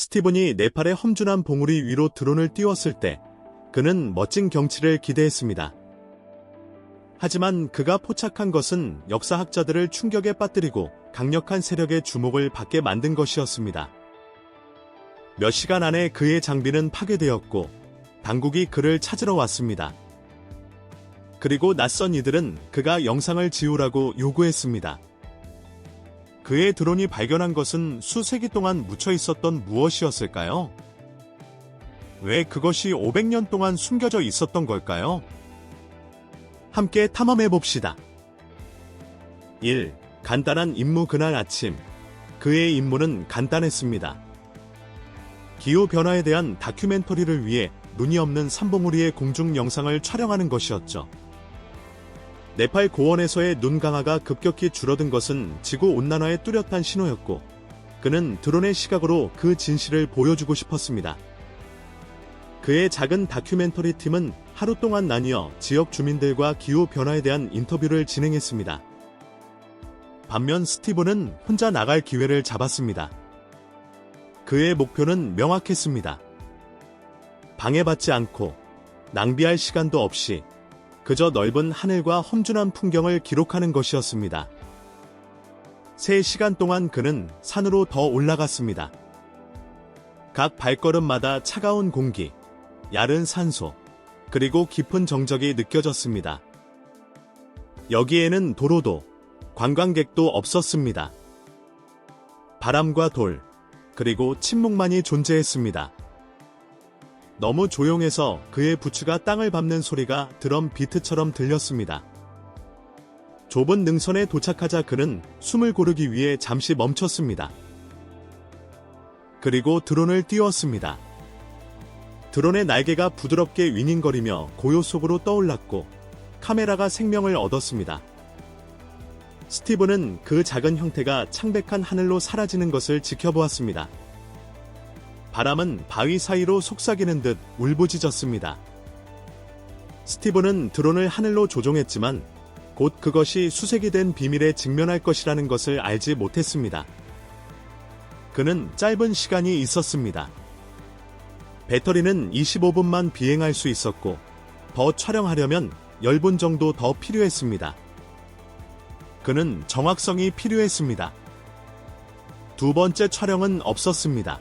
스티븐이 네팔의 험준한 봉우리 위로 드론을 띄웠을 때 그는 멋진 경치를 기대했습니다. 하지만 그가 포착한 것은 역사학자들을 충격에 빠뜨리고 강력한 세력의 주목을 받게 만든 것이었습니다. 몇 시간 안에 그의 장비는 파괴되었고 당국이 그를 찾으러 왔습니다. 그리고 낯선 이들은 그가 영상을 지우라고 요구했습니다. 그의 드론이 발견한 것은 수세기 동안 묻혀 있었던 무엇이었을까요? 왜 그것이 500년 동안 숨겨져 있었던 걸까요? 함께 탐험해 봅시다. 1. 간단한 임무. 그날 아침, 그의 임무는 간단했습니다. 기후변화에 대한 다큐멘터리를 위해 눈이 없는 산봉우리의 공중 영상을 촬영하는 것이었죠. 네팔 고원에서의 눈 강화가 급격히 줄어든 것은 지구온난화의 뚜렷한 신호였고, 그는 드론의 시각으로 그 진실을 보여주고 싶었습니다. 그의 작은 다큐멘터리 팀은 하루 동안 나뉘어 지역 주민들과 기후변화에 대한 인터뷰를 진행했습니다. 반면 스티븐은 혼자 나갈 기회를 잡았습니다. 그의 목표는 명확했습니다. 방해받지 않고 낭비할 시간도 없이 그저 넓은 하늘과 험준한 풍경을 기록하는 것이었습니다. 3시간 동안 그는 산으로 더 올라갔습니다. 각 발걸음마다 차가운 공기, 야른 산소, 그리고 깊은 정적이 느껴졌습니다. 여기에는 도로도, 관광객도 없었습니다. 바람과 돌, 그리고 침묵만이 존재했습니다. 너무 조용해서 그의 부츠가 땅을 밟는 소리가 드럼 비트처럼 들렸습니다. 좁은 능선에 도착하자 그는 숨을 고르기 위해 잠시 멈췄습니다. 그리고 드론을 띄웠습니다. 드론의 날개가 부드럽게 윙윙거리며 고요 속으로 떠올랐고 카메라가 생명을 얻었습니다. 스티븐은 그 작은 형태가 창백한 하늘로 사라지는 것을 지켜보았습니다. 바람은 바위 사이로 속삭이는 듯 울부짖었습니다. 스티븐은 드론을 하늘로 조종했지만 곧 그것이 수색이 된 비밀에 직면할 것이라는 것을 알지 못했습니다. 그는 짧은 시간이 있었습니다. 배터리는 25분만 비행할 수 있었고 더 촬영하려면 10분 정도 더 필요했습니다. 그는 정확성이 필요했습니다. 두 번째 촬영은 없었습니다.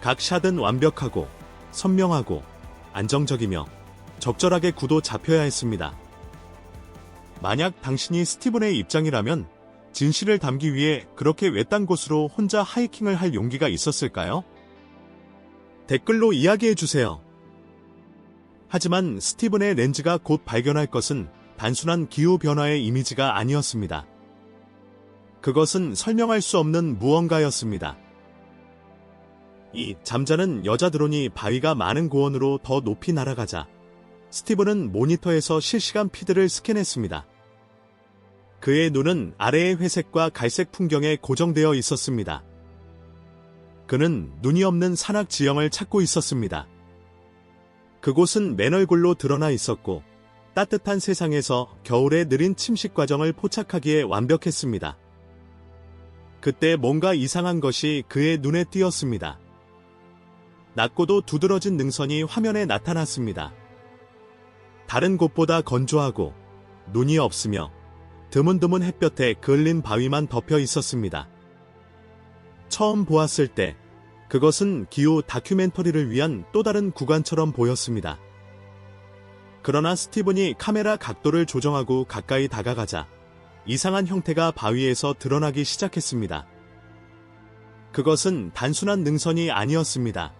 각 샷은 완벽하고 선명하고 안정적이며 적절하게 구도 잡혀야 했습니다. 만약 당신이 스티븐의 입장이라면 진실을 담기 위해 그렇게 외딴 곳으로 혼자 하이킹을 할 용기가 있었을까요? 댓글로 이야기해주세요. 하지만 스티븐의 렌즈가 곧 발견할 것은 단순한 기후변화의 이미지가 아니었습니다. 그것은 설명할 수 없는 무언가였습니다. 이 잠자는 여자 드론이 바위가 많은 고원으로 더 높이 날아가자 스티븐은 모니터에서 실시간 피드를 스캔했습니다. 그의 눈은 아래의 회색과 갈색 풍경에 고정되어 있었습니다. 그는 눈이 없는 산악 지형을 찾고 있었습니다. 그곳은 맨 얼굴로 드러나 있었고 따뜻한 세상에서 겨울의 느린 침식 과정을 포착하기에 완벽했습니다. 그때 뭔가 이상한 것이 그의 눈에 띄었습니다. 낮고도 두드러진 능선이 화면에 나타났습니다. 다른 곳보다 건조하고 눈이 없으며 드문드문 햇볕에 그을린 바위만 덮여 있었습니다. 처음 보았을 때 그것은 기후 다큐멘터리를 위한 또 다른 구간처럼 보였습니다. 그러나 스티븐이 카메라 각도를 조정하고 가까이 다가가자 이상한 형태가 바위에서 드러나기 시작했습니다. 그것은 단순한 능선이 아니었습니다.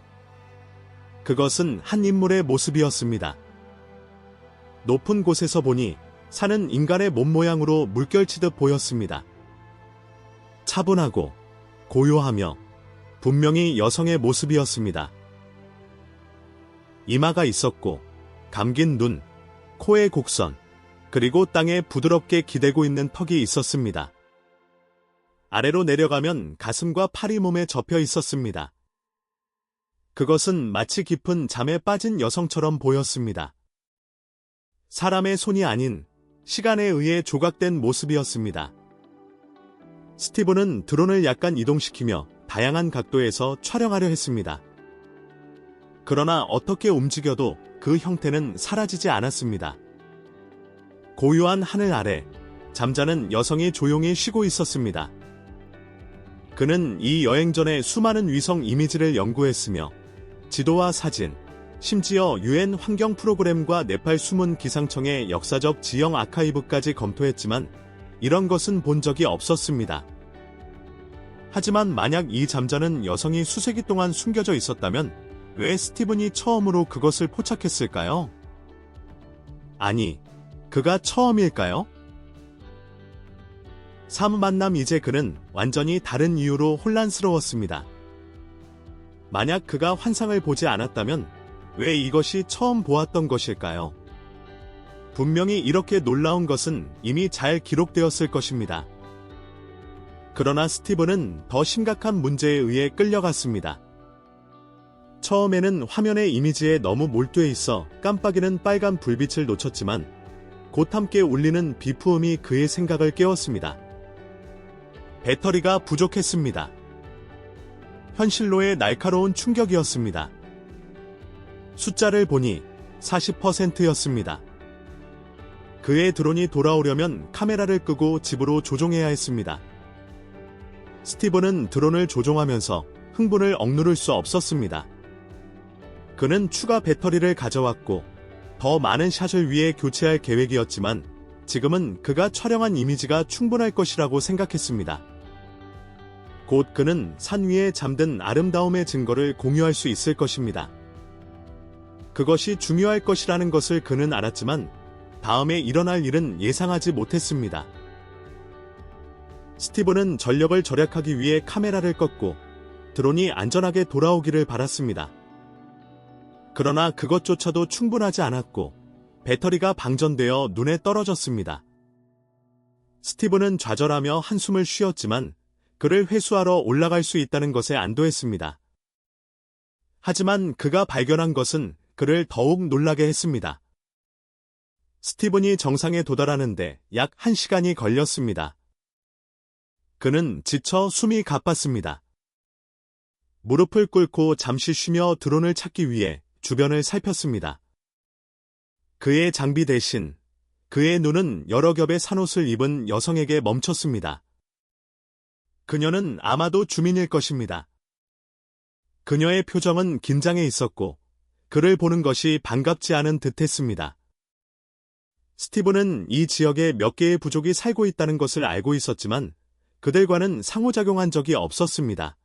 그것은 한 인물의 모습이었습니다. 높은 곳에서 보니 산은 인간의 몸 모양으로 물결치듯 보였습니다. 차분하고 고요하며 분명히 여성의 모습이었습니다. 이마가 있었고 감긴 눈, 코의 곡선, 그리고 땅에 부드럽게 기대고 있는 턱이 있었습니다. 아래로 내려가면 가슴과 팔이 몸에 접혀 있었습니다. 그것은 마치 깊은 잠에 빠진 여성처럼 보였습니다. 사람의 손이 아닌 시간에 의해 조각된 모습이었습니다. 스티븐은 드론을 약간 이동시키며 다양한 각도에서 촬영하려 했습니다. 그러나 어떻게 움직여도 그 형태는 사라지지 않았습니다. 고요한 하늘 아래 잠자는 여성이 조용히 쉬고 있었습니다. 그는 이 여행 전에 수많은 위성 이미지를 연구했으며 지도와 사진, 심지어 유엔 환경 프로그램과 네팔 수문 기상청의 역사적 지형 아카이브까지 검토했지만 이런 것은 본 적이 없었습니다. 하지만 만약 이 잠자는 여성이 수세기 동안 숨겨져 있었다면 왜 스티븐이 처음으로 그것을 포착했을까요? 아니, 그가 처음일까요? 3 만남 이제 그는 완전히 다른 이유로 혼란스러웠습니다. 만약 그가 환상을 보지 않았다면 왜 이것이 처음 보았던 것일까요? 분명히 이렇게 놀라운 것은 이미 잘 기록되었을 것입니다. 그러나 스티븐은 더 심각한 문제에 의해 끌려갔습니다. 처음에는 화면의 이미지에 너무 몰두해 있어 깜빡이는 빨간 불빛을 놓쳤지만 곧 함께 울리는 비프음이 그의 생각을 깨웠습니다. 배터리가 부족했습니다. 현실로의 날카로운 충격이었습니다. 숫자를 보니 40%였습니다. 그의 드론이 돌아오려면 카메라를 끄고 집으로 조종해야 했습니다. 스티븐은 드론을 조종하면서 흥분을 억누를 수 없었습니다. 그는 추가 배터리를 가져왔고 더 많은 샷을 위해 교체할 계획이었지만 지금은 그가 촬영한 이미지가 충분할 것이라고 생각했습니다. 곧 그는 산 위에 잠든 아름다움의 증거를 공유할 수 있을 것입니다. 그것이 중요할 것이라는 것을 그는 알았지만 다음에 일어날 일은 예상하지 못했습니다. 스티븐은 전력을 절약하기 위해 카메라를 껐고 드론이 안전하게 돌아오기를 바랐습니다. 그러나 그것조차도 충분하지 않았고 배터리가 방전되어 눈에 떨어졌습니다. 스티븐은 좌절하며 한숨을 쉬었지만 그를 회수하러 올라갈 수 있다는 것에 안도했습니다. 하지만 그가 발견한 것은 그를 더욱 놀라게 했습니다. 스티븐이 정상에 도달하는데 약 1시간이 걸렸습니다. 그는 지쳐 숨이 가빴습니다. 무릎을 꿇고 잠시 쉬며 드론을 찾기 위해 주변을 살폈습니다. 그의 장비 대신 그의 눈은 여러 겹의 산옷을 입은 여성에게 멈췄습니다. 그녀는 아마도 주민일 것입니다. 그녀의 표정은 긴장해 있었고 그를 보는 것이 반갑지 않은 듯했습니다. 스티븐은 이 지역에 몇 개의 부족이 살고 있다는 것을 알고 있었지만 그들과는 상호작용한 적이 없었습니다.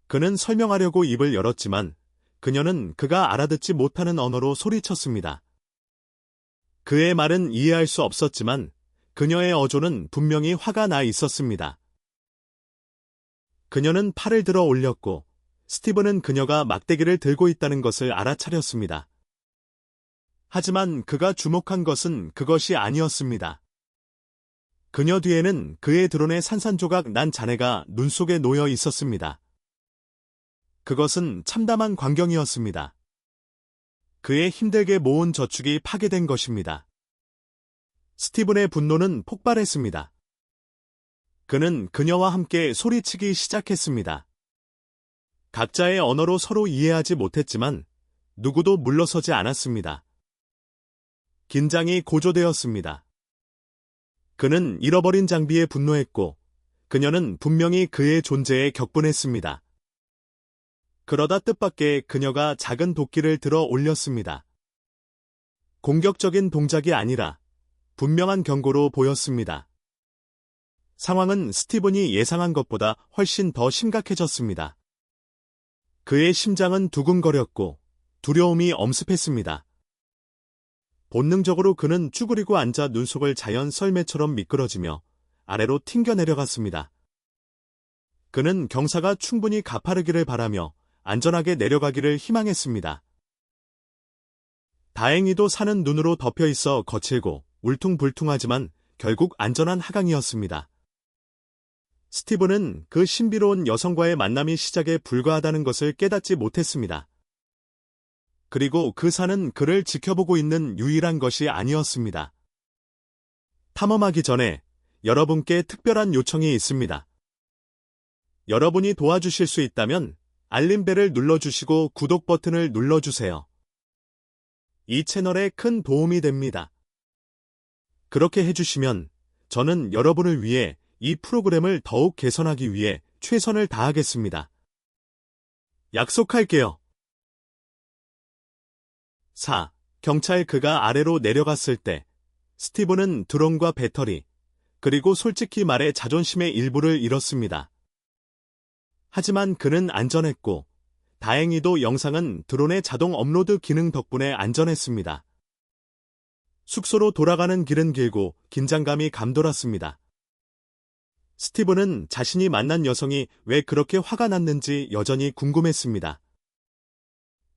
그는 설명하려고 입을 열었지만 그녀는 그가 알아듣지 못하는 언어로 소리쳤습니다. 그의 말은 이해할 수 없었지만 그녀의 어조는 분명히 화가 나 있었습니다. 그녀는 팔을 들어 올렸고 스티븐은 그녀가 막대기를 들고 있다는 것을 알아차렸습니다. 하지만 그가 주목한 것은 그것이 아니었습니다. 그녀 뒤에는 그의 드론의 산산조각 난 잔해가 눈 속에 놓여 있었습니다. 그것은 참담한 광경이었습니다. 그의 힘들게 모은 저축이 파괴된 것입니다. 스티븐의 분노는 폭발했습니다. 그는 그녀와 함께 소리치기 시작했습니다. 각자의 언어로 서로 이해하지 못했지만 누구도 물러서지 않았습니다. 긴장이 고조되었습니다. 그는 잃어버린 장비에 분노했고 그녀는 분명히 그의 존재에 격분했습니다. 그러다 뜻밖의 그녀가 작은 도끼를 들어 올렸습니다. 공격적인 동작이 아니라 분명한 경고로 보였습니다. 상황은 스티븐이 예상한 것보다 훨씬 더 심각해졌습니다. 그의 심장은 두근거렸고 두려움이 엄습했습니다. 본능적으로 그는 쭈그리고 앉아 눈속을 자연 썰매처럼 미끄러지며 아래로 튕겨 내려갔습니다. 그는 경사가 충분히 가파르기를 바라며 안전하게 내려가기를 희망했습니다. 다행히도 산은 눈으로 덮여 있어 거칠고 울퉁불퉁하지만 결국 안전한 하강이었습니다. 스티븐은 그 신비로운 여성과의 만남이 시작에 불과하다는 것을 깨닫지 못했습니다. 그리고 그 산은 그를 지켜보고 있는 유일한 것이 아니었습니다. 탐험하기 전에 여러분께 특별한 요청이 있습니다. 여러분이 도와주실 수 있다면 알림벨을 눌러주시고 구독 버튼을 눌러주세요. 이 채널에 큰 도움이 됩니다. 그렇게 해주시면 저는 여러분을 위해 이 프로그램을 더욱 개선하기 위해 최선을 다하겠습니다. 약속할게요. 4. 경찰 그가 아래로 내려갔을 때 스티븐은 드론과 배터리, 그리고 솔직히 말해 자존심의 일부를 잃었습니다. 하지만 그는 안전했고, 다행히도 영상은 드론의 자동 업로드 기능 덕분에 안전했습니다. 숙소로 돌아가는 길은 길고 긴장감이 감돌았습니다. 스티븐은 자신이 만난 여성이 왜 그렇게 화가 났는지 여전히 궁금했습니다.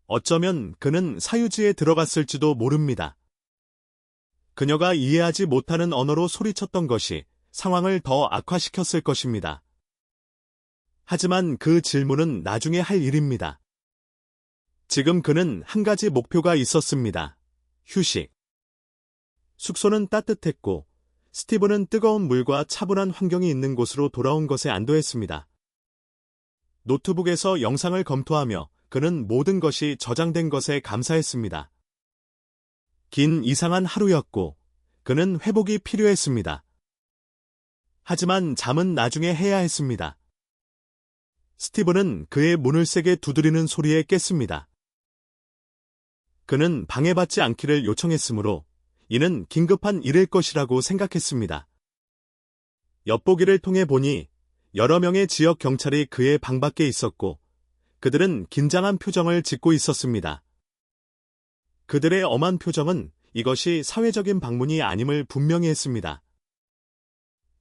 어쩌면 그는 사유지에 들어갔을지도 모릅니다. 그녀가 이해하지 못하는 언어로 소리쳤던 것이 상황을 더 악화시켰을 것입니다. 하지만 그 질문은 나중에 할 일입니다. 지금 그는 한 가지 목표가 있었습니다. 휴식. 숙소는 따뜻했고 스티븐은 뜨거운 물과 차분한 환경이 있는 곳으로 돌아온 것에 안도했습니다. 노트북에서 영상을 검토하며 그는 모든 것이 저장된 것에 감사했습니다. 긴 이상한 하루였고 그는 회복이 필요했습니다. 하지만 잠은 나중에 해야 했습니다. 스티븐은 그의 문을 세게 두드리는 소리에 깼습니다. 그는 방해받지 않기를 요청했으므로 이는 긴급한 일일 것이라고 생각했습니다. 엿보기를 통해 보니 여러 명의 지역 경찰이 그의 방 밖에 있었고 그들은 긴장한 표정을 짓고 있었습니다. 그들의 엄한 표정은 이것이 사회적인 방문이 아님을 분명히 했습니다.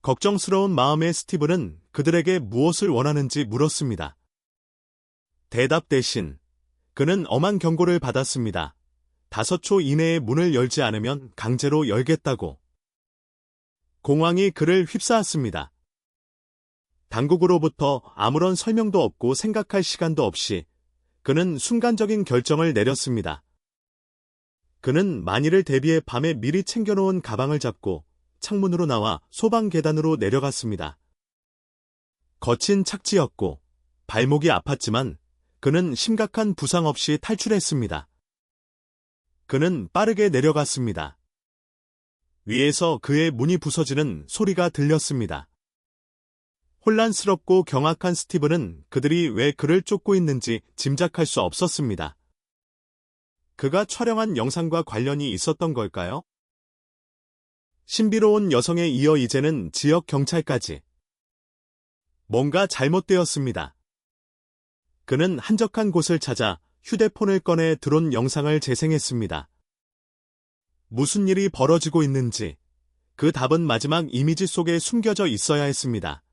걱정스러운 마음의 스티븐은 그들에게 무엇을 원하는지 물었습니다. 대답 대신 그는 엄한 경고를 받았습니다. 5초 이내에 문을 열지 않으면 강제로 열겠다고. 공황이 그를 휩싸았습니다. 당국으로부터 아무런 설명도 없고 생각할 시간도 없이 그는 순간적인 결정을 내렸습니다. 그는 만일을 대비해 밤에 미리 챙겨놓은 가방을 잡고 창문으로 나와 소방 계단으로 내려갔습니다. 거친 착지였고 발목이 아팠지만 그는 심각한 부상 없이 탈출했습니다. 그는 빠르게 내려갔습니다. 위에서 그의 문이 부서지는 소리가 들렸습니다. 혼란스럽고 경악한 스티븐은 그들이 왜 그를 쫓고 있는지 짐작할 수 없었습니다. 그가 촬영한 영상과 관련이 있었던 걸까요? 신비로운 여성에 이어 이제는 지역 경찰까지. 뭔가 잘못되었습니다. 그는 한적한 곳을 찾아 휴대폰을 꺼내 드론 영상을 재생했습니다. 무슨 일이 벌어지고 있는지 그 답은 마지막 이미지 속에 숨겨져 있어야 했습니다.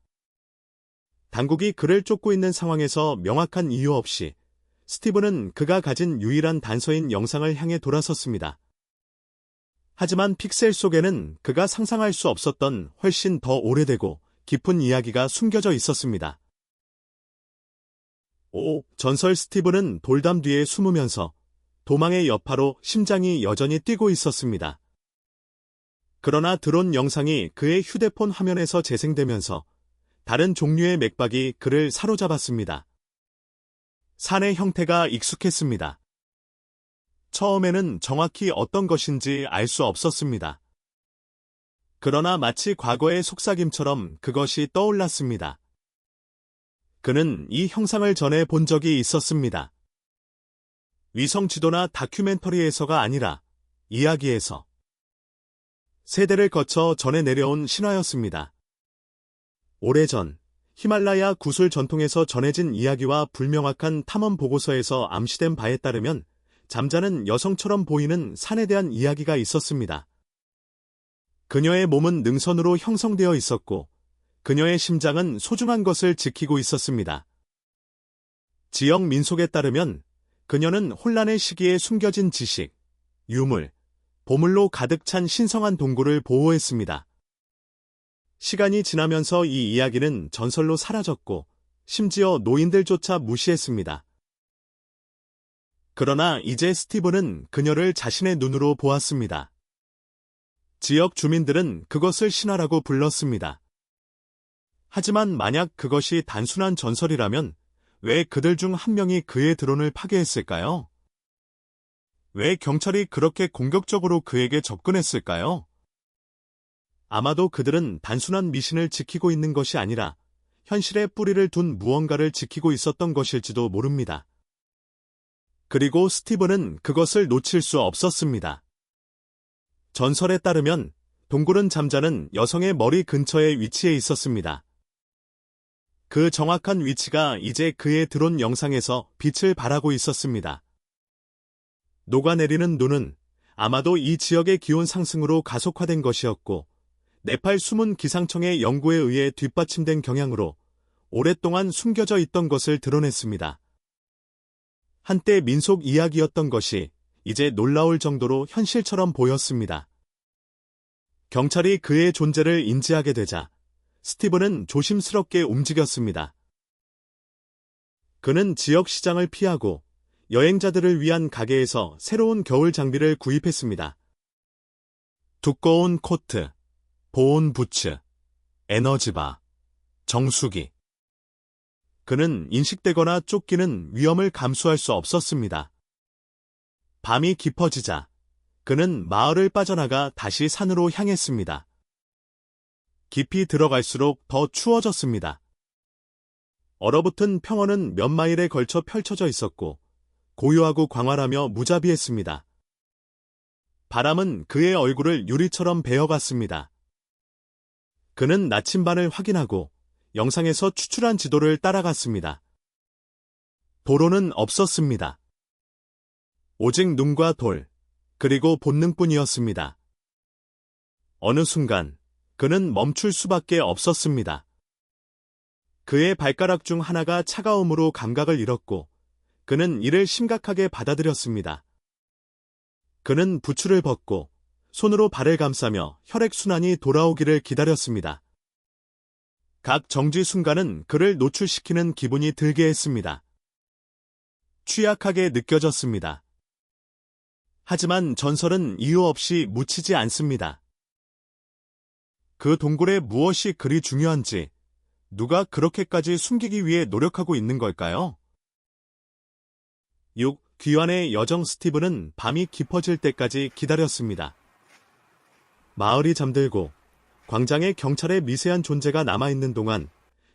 당국이 그를 쫓고 있는 상황에서 명확한 이유 없이 스티븐은 그가 가진 유일한 단서인 영상을 향해 돌아섰습니다. 하지만 픽셀 속에는 그가 상상할 수 없었던 훨씬 더 오래되고 깊은 이야기가 숨겨져 있었습니다. 전설 스티븐은 돌담 뒤에 숨으면서 도망의 여파로 심장이 여전히 뛰고 있었습니다. 그러나 드론 영상이 그의 휴대폰 화면에서 재생되면서 다른 종류의 맥박이 그를 사로잡았습니다. 산의 형태가 익숙했습니다. 처음에는 정확히 어떤 것인지 알 수 없었습니다. 그러나 마치 과거의 속삭임처럼 그것이 떠올랐습니다. 그는 이 형상을 전에 본 적이 있었습니다. 위성 지도나 다큐멘터리에서가 아니라 이야기에서. 세대를 거쳐 전해 내려온 신화였습니다. 오래전 히말라야 구슬 전통에서 전해진 이야기와 불명확한 탐험 보고서에서 암시된 바에 따르면 잠자는 여성처럼 보이는 산에 대한 이야기가 있었습니다. 그녀의 몸은 능선으로 형성되어 있었고 그녀의 심장은 소중한 것을 지키고 있었습니다. 지역 민속에 따르면 그녀는 혼란의 시기에 숨겨진 지식, 유물, 보물로 가득 찬 신성한 동굴을 보호했습니다. 시간이 지나면서 이 이야기는 전설로 사라졌고 심지어 노인들조차 무시했습니다. 그러나 이제 스티븐은 그녀를 자신의 눈으로 보았습니다. 지역 주민들은 그것을 신화라고 불렀습니다. 하지만 만약 그것이 단순한 전설이라면 왜 그들 중 한 명이 그의 드론을 파괴했을까요? 왜 경찰이 그렇게 공격적으로 그에게 접근했을까요? 아마도 그들은 단순한 미신을 지키고 있는 것이 아니라 현실에 뿌리를 둔 무언가를 지키고 있었던 것일지도 모릅니다. 그리고 스티븐은 그것을 놓칠 수 없었습니다. 전설에 따르면 동굴은 잠자는 여성의 머리 근처에 위치해 있었습니다. 그 정확한 위치가 이제 그의 드론 영상에서 빛을 발하고 있었습니다. 녹아내리는 눈은 아마도 이 지역의 기온 상승으로 가속화된 것이었고, 네팔 숨은 기상청의 연구에 의해 뒷받침된 경향으로 오랫동안 숨겨져 있던 것을 드러냈습니다. 한때 민속 이야기였던 것이 이제 놀라울 정도로 현실처럼 보였습니다. 경찰이 그의 존재를 인지하게 되자 스티븐은 조심스럽게 움직였습니다. 그는 지역 시장을 피하고 여행자들을 위한 가게에서 새로운 겨울 장비를 구입했습니다. 두꺼운 코트, 보온 부츠, 에너지바, 정수기. 그는 인식되거나 쫓기는 위험을 감수할 수 없었습니다. 밤이 깊어지자 그는 마을을 빠져나가 다시 산으로 향했습니다. 깊이 들어갈수록 더 추워졌습니다. 얼어붙은 평원은 몇 마일에 걸쳐 펼쳐져 있었고 고요하고 광활하며 무자비했습니다. 바람은 그의 얼굴을 유리처럼 베어갔습니다. 그는 나침반을 확인하고 영상에서 추출한 지도를 따라갔습니다. 도로는 없었습니다. 오직 눈과 돌, 그리고 본능뿐이었습니다. 어느 순간 그는 멈출 수밖에 없었습니다. 그의 발가락 중 하나가 차가움으로 감각을 잃었고 그는 이를 심각하게 받아들였습니다. 그는 부츠를 벗고 손으로 발을 감싸며 혈액순환이 돌아오기를 기다렸습니다. 각 정지 순간은 그를 노출시키는 기분이 들게 했습니다. 취약하게 느껴졌습니다. 하지만 전설은 이유 없이 묻히지 않습니다. 그 동굴에 무엇이 그리 중요한지, 누가 그렇게까지 숨기기 위해 노력하고 있는 걸까요? 6. 귀환의 여정. 스티븐은 밤이 깊어질 때까지 기다렸습니다. 마을이 잠들고 광장에 경찰의 미세한 존재가 남아있는 동안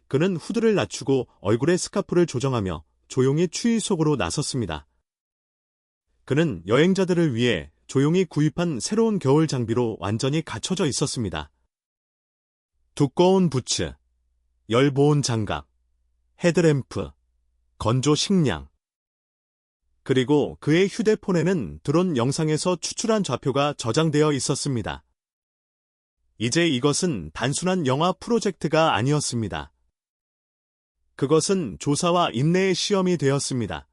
그는 후드를 낮추고 얼굴에 스카프를 조정하며 조용히 추위 속으로 나섰습니다. 그는 여행자들을 위해 조용히 구입한 새로운 겨울 장비로 완전히 갖춰져 있었습니다. 두꺼운 부츠, 열보온 장갑, 헤드램프, 건조 식량. 그리고 그의 휴대폰에는 드론 영상에서 추출한 좌표가 저장되어 있었습니다. 이제 이것은 단순한 영화 프로젝트가 아니었습니다. 그것은 조사와 인내의 시험이 되었습니다.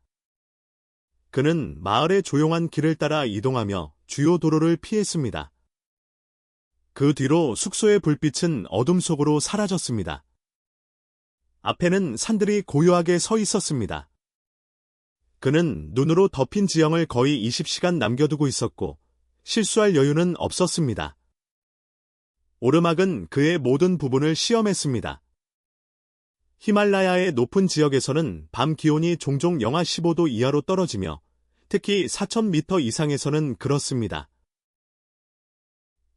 그는 마을의 조용한 길을 따라 이동하며 주요 도로를 피했습니다. 그 뒤로 숙소의 불빛은 어둠 속으로 사라졌습니다. 앞에는 산들이 고요하게 서 있었습니다. 그는 눈으로 덮인 지형을 거의 20시간 남겨두고 있었고 실수할 여유는 없었습니다. 오르막은 그의 모든 부분을 시험했습니다. 히말라야의 높은 지역에서는 밤 기온이 종종 영하 15도 이하로 떨어지며 특히 4,000m 이상에서는 그렇습니다.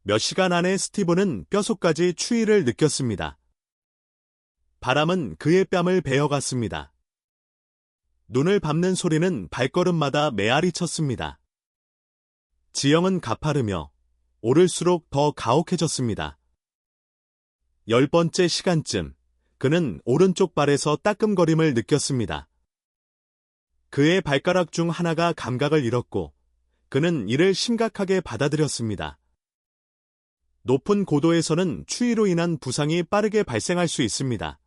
몇 시간 안에 스티븐은 뼛속까지 추위를 느꼈습니다. 바람은 그의 뺨을 베어갔습니다. 눈을 밟는 소리는 발걸음마다 메아리 쳤습니다. 지형은 가파르며 오를수록 더 가혹해졌습니다. 10번째 시간쯤 그는 오른쪽 발에서 따끔거림을 느꼈습니다. 그의 발가락 중 하나가 감각을 잃었고 그는 이를 심각하게 받아들였습니다. 높은 고도에서는 추위로 인한 부상이 빠르게 발생할 수 있습니다.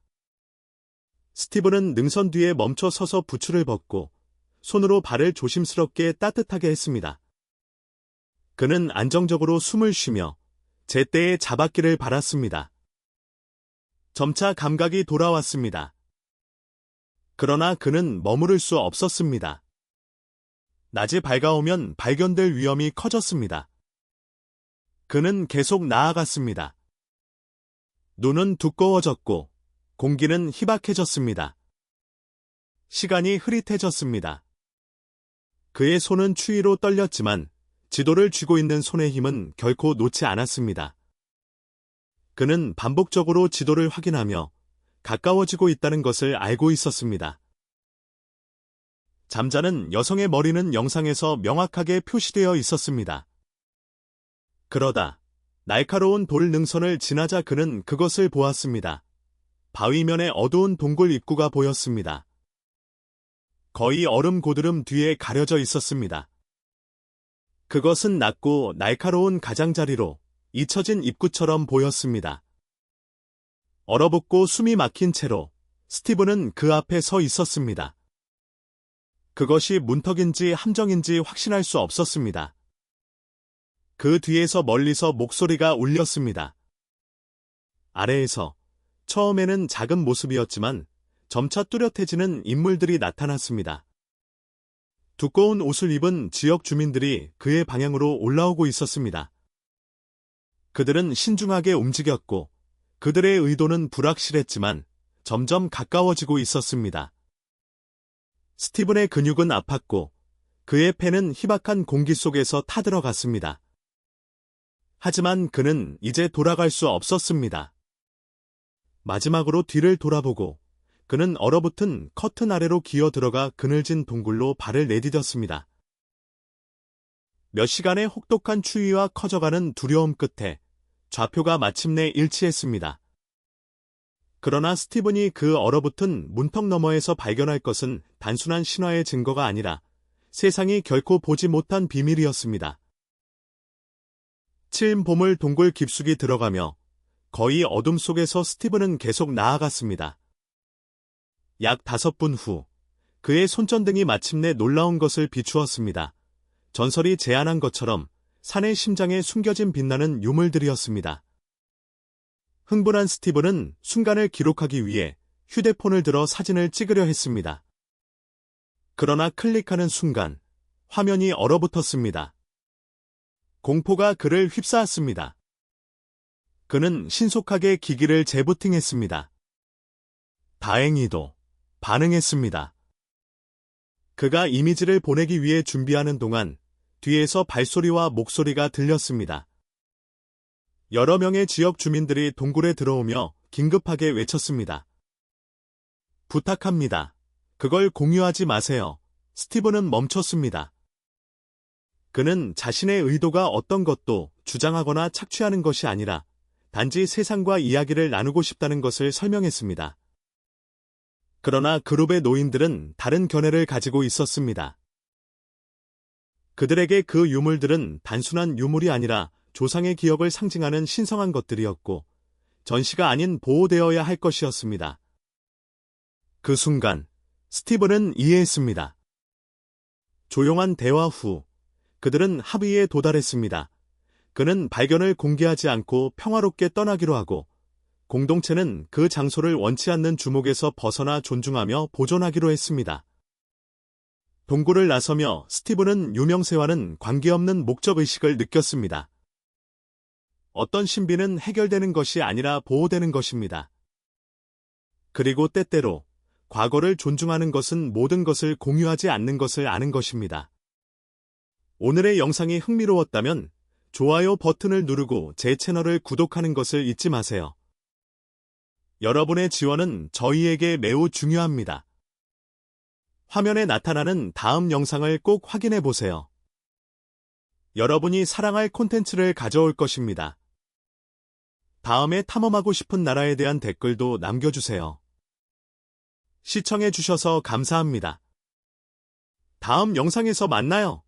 스티븐은 능선 뒤에 멈춰 서서 부츠를 벗고 손으로 발을 조심스럽게 따뜻하게 했습니다. 그는 안정적으로 숨을 쉬며 제때에 잡았기를 바랐습니다. 점차 감각이 돌아왔습니다. 그러나 그는 머무를 수 없었습니다. 낮이 밝아오면 발견될 위험이 커졌습니다. 그는 계속 나아갔습니다. 눈은 두꺼워졌고 공기는 희박해졌습니다. 시간이 흐릿해졌습니다. 그의 손은 추위로 떨렸지만 지도를 쥐고 있는 손의 힘은 결코 놓지 않았습니다. 그는 반복적으로 지도를 확인하며 가까워지고 있다는 것을 알고 있었습니다. 잠자는 여성의 머리는 영상에서 명확하게 표시되어 있었습니다. 그러다 날카로운 돌 능선을 지나자 그는 그것을 보았습니다. 바위면에 어두운 동굴 입구가 보였습니다. 거의 얼음 고드름 뒤에 가려져 있었습니다. 그것은 낮고 날카로운 가장자리로 잊혀진 입구처럼 보였습니다. 얼어붙고 숨이 막힌 채로 스티븐은 그 앞에 서 있었습니다. 그것이 문턱인지 함정인지 확신할 수 없었습니다. 그 뒤에서 멀리서 목소리가 울렸습니다. 아래에서 처음에는 작은 모습이었지만 점차 뚜렷해지는 인물들이 나타났습니다. 두꺼운 옷을 입은 지역 주민들이 그의 방향으로 올라오고 있었습니다. 그들은 신중하게 움직였고 그들의 의도는 불확실했지만 점점 가까워지고 있었습니다. 스티븐의 근육은 아팠고 그의 폐는 희박한 공기 속에서 타들어갔습니다. 하지만 그는 이제 돌아갈 수 없었습니다. 마지막으로 뒤를 돌아보고 그는 얼어붙은 커튼 아래로 기어 들어가 그늘진 동굴로 발을 내디뎠습니다. 몇 시간의 혹독한 추위와 커져가는 두려움 끝에 좌표가 마침내 일치했습니다. 그러나 스티븐이 그 얼어붙은 문턱 너머에서 발견할 것은 단순한 신화의 증거가 아니라 세상이 결코 보지 못한 비밀이었습니다. 칠인 보물 동굴 깊숙이 들어가며 거의 어둠 속에서 스티븐은 계속 나아갔습니다. 약 5분 후 그의 손전등이 마침내 놀라운 것을 비추었습니다. 전설이 제안한 것처럼 산의 심장에 숨겨진 빛나는 유물들이었습니다. 흥분한 스티븐은 순간을 기록하기 위해 휴대폰을 들어 사진을 찍으려 했습니다. 그러나 클릭하는 순간 화면이 얼어붙었습니다. 공포가 그를 휩싸았습니다. 그는 신속하게 기기를 재부팅했습니다. 다행히도 반응했습니다. 그가 이미지를 보내기 위해 준비하는 동안 뒤에서 발소리와 목소리가 들렸습니다. 여러 명의 지역 주민들이 동굴에 들어오며 긴급하게 외쳤습니다. 부탁합니다. 그걸 공유하지 마세요. 스티븐은 멈췄습니다. 그는 자신의 의도가 어떤 것도 주장하거나 착취하는 것이 아니라 단지 세상과 이야기를 나누고 싶다는 것을 설명했습니다. 그러나 그룹의 노인들은 다른 견해를 가지고 있었습니다. 그들에게 그 유물들은 단순한 유물이 아니라 조상의 기억을 상징하는 신성한 것들이었고 전시가 아닌 보호되어야 할 것이었습니다. 그 순간 스티븐은 이해했습니다. 조용한 대화 후 그들은 합의에 도달했습니다. 그는 발견을 공개하지 않고 평화롭게 떠나기로 하고 공동체는 그 장소를 원치 않는 주목에서 벗어나 존중하며 보존하기로 했습니다. 동굴을 나서며 스티븐은 유명세와는 관계없는 목적의식을 느꼈습니다. 어떤 신비는 해결되는 것이 아니라 보호되는 것입니다. 그리고 때때로 과거를 존중하는 것은 모든 것을 공유하지 않는 것을 아는 것입니다. 오늘의 영상이 흥미로웠다면 좋아요 버튼을 누르고 제 채널을 구독하는 것을 잊지 마세요. 여러분의 지원은 저희에게 매우 중요합니다. 화면에 나타나는 다음 영상을 꼭 확인해 보세요. 여러분이 사랑할 콘텐츠를 가져올 것입니다. 다음에 탐험하고 싶은 나라에 대한 댓글도 남겨주세요. 시청해 주셔서 감사합니다. 다음 영상에서 만나요.